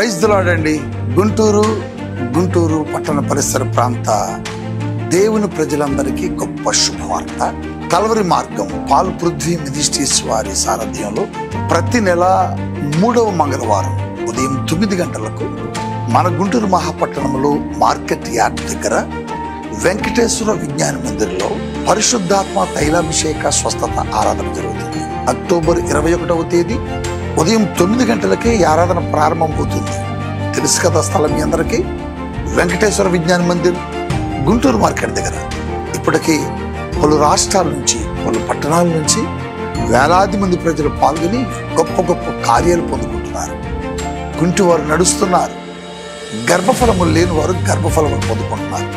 Praise the lord అండి. గుంటూరు పట్టణ పరిసర ప్రాంత దేవుని ప్రజలందరికీ గొప్ప శుభవార్త. కల్వరి మార్గం పాల్ పృథ్వీ మినిస్ట్రీస్ వారి సారథ్యంలో ప్రతి నెల 3వ మంగళవారం ఉదయం 9 గంటలకు మన గుంటూరు మహాపట్టణంలో మార్కెట్ యార్డ్ దగ్గర వెంకటేశ్వర విజ్ఞాన మందిర్లో పరిశుద్ధాత్మ తైలాభిషేక స్వస్థత ఆరాధన జరుగుతుంది. అక్టోబర్ 21వ తేదీ ఉదయం 9 గంటలకే ఈ ఆరాధన ప్రారంభమవుతుంది. తెలుసు కదా స్థలం మీ అందరికీ, వెంకటేశ్వర విజ్ఞాన మందిర్ గుంటూరు మార్కెట్ దగ్గర. ఇప్పటికీ పలు రాష్ట్రాల నుంచి, పలు పట్టణాల నుంచి వేలాది మంది ప్రజలు పాల్గొని గొప్ప గొప్ప కార్యాలు పొందుకుంటున్నారు. కుంటివారు నడుస్తున్నారు, గర్భఫలము లేని వారు గర్భఫలము పొందుకుంటున్నారు,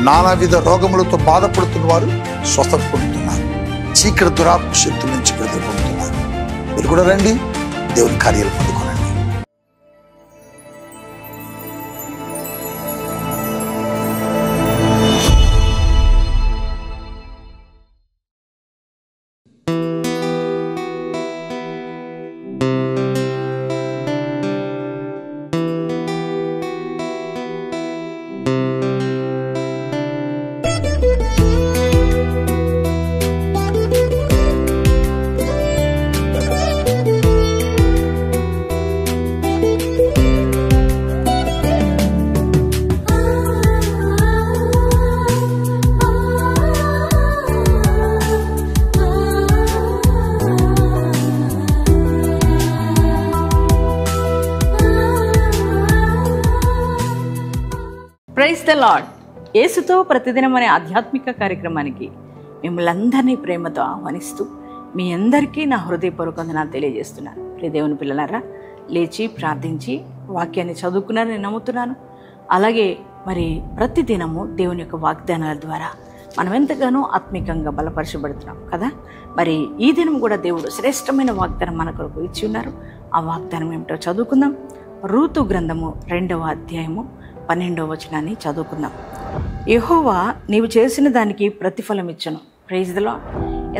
నానావిధ రోగములతో బాధపడుతున్న వారు స్వస్థత పొందుతున్నారు, చీకటి దురాత్మ శక్తుల నుంచి విడుదల పొందుతున్నారు. మీరు కూడా రండి, దేవుని కార్యాలు పొందుకోనండి. Praise the lord. యేసుతో ప్రతిదినం అనే ఆధ్యాత్మిక కార్యక్రమానికి మిమ్మల్ని అందరినీ ప్రేమతో ఆహ్వానిస్తూ మీ అందరికీ నా హృదయపూర్వక వందనాలు తెలియజేస్తున్నాను. ప్రియ దేవుని పిల్లలారా, లేచి ప్రార్థించి వాక్యాన్ని చదువుకున్నారని నేను నమ్ముతున్నాను. అలాగే మరి ప్రతిదినము దేవుని యొక్క వాగ్దానాల ద్వారా మనం ఎంతగానో ఆత్మీకంగా బలపరచబడుతున్నాం కదా. మరి ఈ దినం కూడా దేవుడు శ్రేష్టమైన వాగ్దానం మన కొరకు ఇచ్చి ఉన్నారు. ఆ వాగ్దానం ఏమిటో చదువుకుందాం. రూతు గ్రంథము 2వ అధ్యాయము 12వ వచనాన్ని చదువుకుందాం. యెహోవా నీవు చేసిన దానికి ప్రతిఫలం ఇచ్చను. Praise the lord.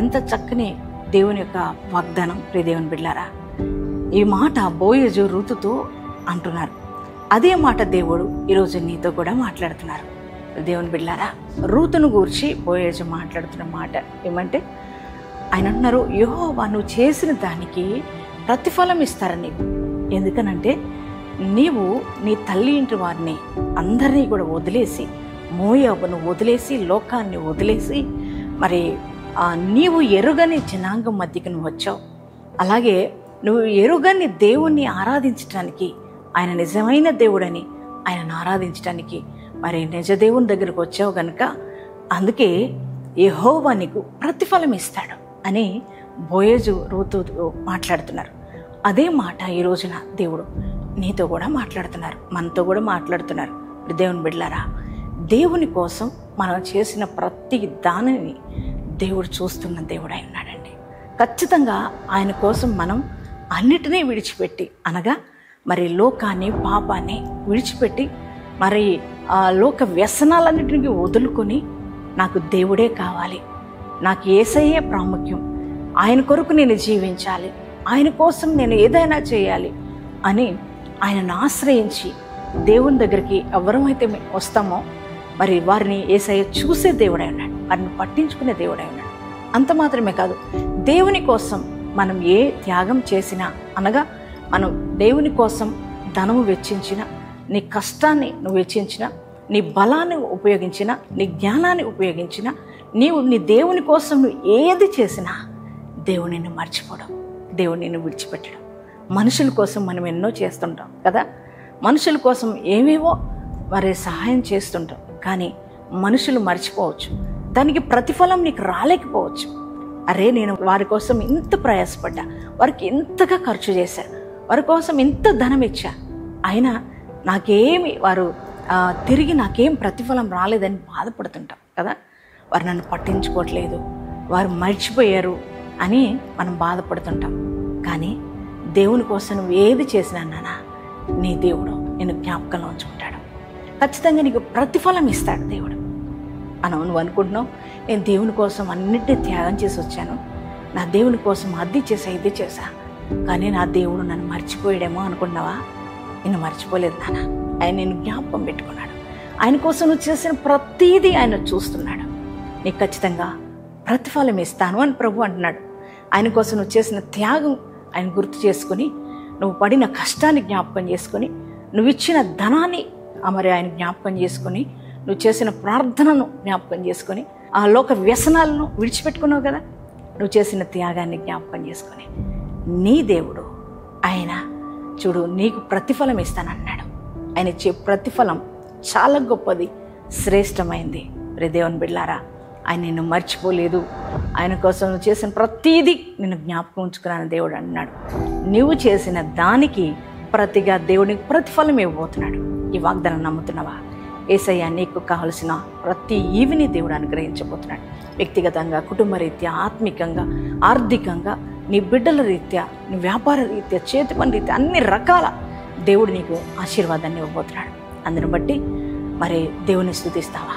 ఎంత చక్కని దేవుని యొక్క వాగ్దానం ప్రియ దేవుని బిడ్డలారా. ఈ మాట బోయజు రూతుతో అంటున్నారు. అదే మాట దేవుడు ఈరోజు నీతో కూడా మాట్లాడుతున్నారు. దేవుని బిడ్డలారా, రూతును గూర్చి బోయజు మాట్లాడుతున్న మాట ఏమంటే, ఆయన అంటున్నారు, యెహోవా నువ్వు చేసిన దానికి ప్రతిఫలం ఇస్తారని నీవు. ఎందుకనంటే నీవు నీ తల్లి ఇంటి వారిని అందరినీ కూడా వదిలేసి, మోయాబును వదిలేసి, లోకాన్ని వదిలేసి, మరి నీవు ఎరుగని జనాంగం మధ్యకి నువ్వు వచ్చావు. అలాగే నువ్వు ఎరుగని దేవుణ్ణి ఆరాధించడానికి, ఆయన నిజమైన దేవుడని ఆయనను ఆరాధించడానికి మరి నిజ దేవుని దగ్గరకు వచ్చావు కనుక అందుకే యెహోవా నీకు ప్రతిఫలం ఇస్తాడు అని బోయజు రూతుతో మాట్లాడుతున్నారు. అదే మాట ఈ రోజున దేవుడు నీతో కూడా మాట్లాడుతున్నారు, మనతో కూడా మాట్లాడుతున్నారు. దేవుని బిడ్డలారా, దేవుని కోసం మనం చేసిన ప్రతి దానిని దేవుడు చూస్తున్న దేవుడై ఉన్నాడండి. ఖచ్చితంగా ఆయన కోసం మనం అన్నిటినీ విడిచిపెట్టి, అనగా మరి లోకాన్ని, పాపాన్ని విడిచిపెట్టి, మరి ఆ లోక వ్యసనాలన్నిటినీ వదులుకొని నాకు దేవుడే కావాలి, నాకు యేసయ్యే ప్రాముఖ్యం, ఆయన కొరకు నేను జీవించాలి, ఆయన కోసం నేను ఏదైనా చేయాలి అని ఆయనను ఆశ్రయించి దేవుని దగ్గరికి ఎవరమైతే వస్తామో మరి వారిని యేసయ్య చూసే దేవుడై ఉన్నాడు, వారిని పట్టించుకునే దేవుడై ఉన్నాడు. అంత మాత్రమే కాదు, దేవుని కోసం మనం ఏ త్యాగం చేసినా, అనగా మనం దేవుని కోసం ధనము వెచ్చించిన, నీ కష్టాన్ని నువ్వు వెచ్చించిన, నీ బలాన్ని ఉపయోగించిన, నీ జ్ఞానాన్ని ఉపయోగించిన, నీవు నీ దేవుని కోసం నువ్వు ఏది చేసినా దేవుని నిన్ను మర్చిపోవడం, దేవుని నిన్ను విడిచిపెట్టడం. మనుషుల కోసం మనం ఎన్నో చేస్తుంటాం కదా, మనుషుల కోసం ఏవేవో మరి సహాయం చేస్తుంటాం. కానీ మనుషులు మర్చిపోవచ్చు, దానికి ప్రతిఫలం నీకు రాలేకపోవచ్చు. అరే, నేను వారి కోసం ఇంత ప్రయాసపడ్డా, వారికి ఎంతగా ఖర్చు చేశా, వారి కోసం ఇంత ధనం ఇచ్చా, అయినా నాకేమి వారు తిరిగి నాకేం ప్రతిఫలం రాలేదని బాధపడుతుంటాం కదా. వారు నన్ను పట్టించుకోవట్లేదు, వారు మర్చిపోయారు అని మనం బాధపడుతుంటాం. కానీ దేవుని కోసం నువ్వు ఏది చేసినా నాన్న, నీ దేవుడు నేను జ్ఞాపకంలో ఉంచుకుంటాడు, ఖచ్చితంగా నీకు ప్రతిఫలం ఇస్తాడు దేవుడు. నువ్వు అనుకుంటున్నావు, నేను దేవుని కోసం అన్నిటినీ త్యాగం చేసి వచ్చాను, నా దేవుని కోసం అది చేసా ఇది చేశా, కానీ నా దేవుడు నన్ను మర్చిపోయాడేమో అనుకున్నావా? నిన్ను మర్చిపోలేదు నాన్న. ఆయన నిన్ను జ్ఞాపకం పెట్టుకున్నాడు. ఆయన కోసం నువ్వు చేసిన ప్రతీదీ ఆయన చూస్తున్నాడు. నీకు ఖచ్చితంగా ప్రతిఫలం ఇస్తాను అని ప్రభు అంటున్నాడు. ఆయన కోసం నువ్వు చేసిన త్యాగం ఆయన గుర్తు చేసుకుని, నువ్వు పడిన కష్టాన్ని జ్ఞాపకం చేసుకొని, నువ్వు ఇచ్చిన ధనాన్ని మరి ఆయన జ్ఞాపకం చేసుకొని, నువ్వు చేసిన ప్రార్థనను జ్ఞాపకం చేసుకొని, ఆ లోక వ్యసనాలను విడిచిపెట్టుకున్నావు కదా, నువ్వు చేసిన త్యాగాన్ని జ్ఞాపకం చేసుకొని, నీ దేవుడు ఆయన చూడు నీకు ప్రతిఫలం ఇస్తానన్నాడు. ఆయన ఇచ్చే ప్రతిఫలం చాలా గొప్పది, శ్రేష్టమైంది. దేవుని బిడ్డలారా, ఆయన నిన్ను మర్చిపోలేదు. ఆయన కోసం నువ్వు చేసిన ప్రతీదీ నిన్ను జ్ఞాపకం ఉంచుకున్నాను దేవుడు అన్నాడు. నువ్వు చేసిన దానికి ప్రతిగా దేవుడికి ప్రతిఫలం ఇవ్వబోతున్నాడు. ఈ వాగ్దానం నమ్ముతున్నావా? యేసయ్య నీకు కావలసిన ప్రతి ఈవిని దేవుడు అనుగ్రహించబోతున్నాడు. వ్యక్తిగతంగా, కుటుంబ రీత్యా, ఆత్మికంగా, ఆర్థికంగా, నీ బిడ్డల రీత్యా, నీ వ్యాపార రీత్యా, చేతి పని రీత్యా, అన్ని రకాల దేవుడు నీకు ఆశీర్వాదాన్ని ఇవ్వబోతున్నాడు. అందుని బట్టి మరి దేవుని స్తుతిస్తావా?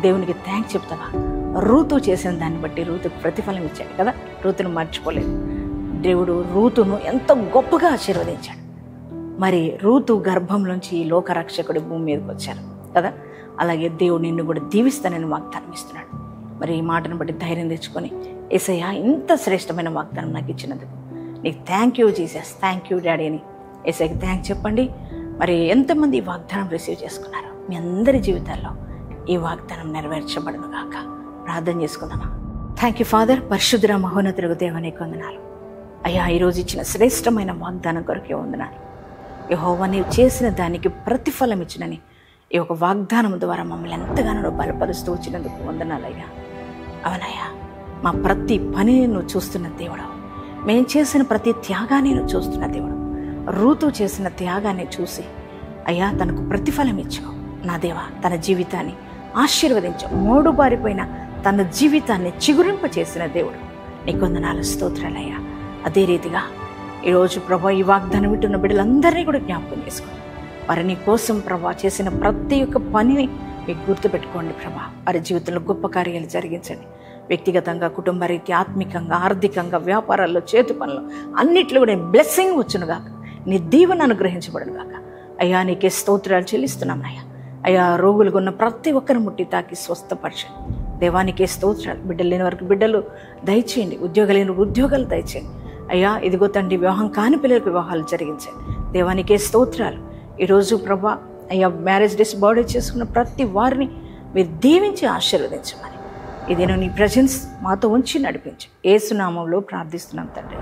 దేవునికి థ్యాంక్స్ చెప్తావా? రూతు చేసిన దాన్ని బట్టి రూతుకు ప్రతిఫలం ఇచ్చాడు కదా. రూతును మర్చిపోలేదు. దేవుడు రూతును ఎంతో గొప్పగా ఆశీర్వదించాడు. మరి రూతు గర్భంలోంచి ఈ లోకరక్షకుడు భూమి మీదకి వచ్చారు కదా. అలాగే దేవుడు నిన్ను కూడా దీవిస్తానని వాగ్దానం ఇస్తున్నాడు. మరి ఈ మాటను బట్టి ధైర్యం తెచ్చుకొని, యేసయ్య ఇంత శ్రేష్టమైన వాగ్దానం నాకు ఇచ్చినందుకు నీకు thank you Jesus, thank you daddy అని యేసయ్యకి థ్యాంక్స్ చెప్పండి. మరి ఎంతమంది ఈ వాగ్దానం రిసీవ్ చేసుకున్నారు? మీ అందరి జీవితాల్లో ఈ వాగ్దానం నెరవేర్చబడును గాక. ప్రార్థన చేసుకుందామా? Thank you father. పరిశుద్ధ మహోన్నతులకు దేవానికి వందనాలు అయ్యా. ఈరోజు ఇచ్చిన శ్రేష్టమైన వాగ్దానం కొరకే వందనాలు యెహోవా. నీవు చేసిన దానికి ప్రతిఫలం ఇచ్చినని ఈ ఒక వాగ్దానం ద్వారా మమ్మల్ని ఎంతగానో బలపరుస్తూ వచ్చినందుకు వందనాలయ్యా. అవునయ్యా, మా ప్రతి పనిని నువ్వు చూస్తున్న దేవుడు, మేము చేసిన ప్రతి త్యాగాన్ని నువ్వు చూస్తున్న దేవుడు. రూతు చేసిన త్యాగాన్ని చూసి అయ్యా తనకు ప్రతిఫలం ఇచ్చావు నా దేవా. తన జీవితాన్ని ఆశీర్వదించావు. మోడు బారిపోయిన తన జీవితాన్ని చిగురింప చేసిన దేవుడు నీకు వందనాలు, స్తోత్రాలయ్యా. అదే రీతిగా ఈరోజు ప్రభా ఈ వాగ్దానం వింటున్న బిడ్డలందరినీ కూడా జ్ఞాపకం చేసుకోండి. వారి నీ కోసం ప్రభా చేసిన ప్రతి ఒక్క పనిని మీకు గుర్తుపెట్టుకోండి ప్రభా. వారి జీవితంలో గొప్ప కార్యాలు జరిగించండి. వ్యక్తిగతంగా, కుటుంబ రీత్యా, ఆత్మికంగా, ఆర్థికంగా, వ్యాపారాల్లో, చేతి పనులు అన్నిట్లో కూడా బ్లెస్సింగ్ వచ్చునుగాక. నీ దీవెన అనుగ్రహించబడునుగాక. అయ్యా నీకే స్తోత్రాలు చెల్లిస్తున్నాం అయ్యా. అయ్యా రోగులుగా ఉన్న ప్రతి ఒక్కరిని ముట్టి తాకి స్వస్థపరచండి. దేవానికే స్తోత్రాలు. బిడ్డలు లేని వారికి బిడ్డలు దయచేయండి. ఉద్యోగాలు లేని ఉద్యోగాలు దయచేయండి అయ్యా. ఇదిగో తండ్రి, వివాహం కాని పిల్లలకు వివాహాలు జరిగించండి. దేవానికే స్తోత్రాలు. ఈరోజు ప్రభా అయ్యా మ్యారేజ్ డేస్, బర్త్డే చేసుకున్న ప్రతి వారిని మీరు దీవించి ఆశీర్వదించమని, ఇదేనో నీ ప్రెజెన్స్ మాతో ఉంచి నడిపించు. యేసు నామములో ప్రార్థిస్తున్నాం తండ్రి.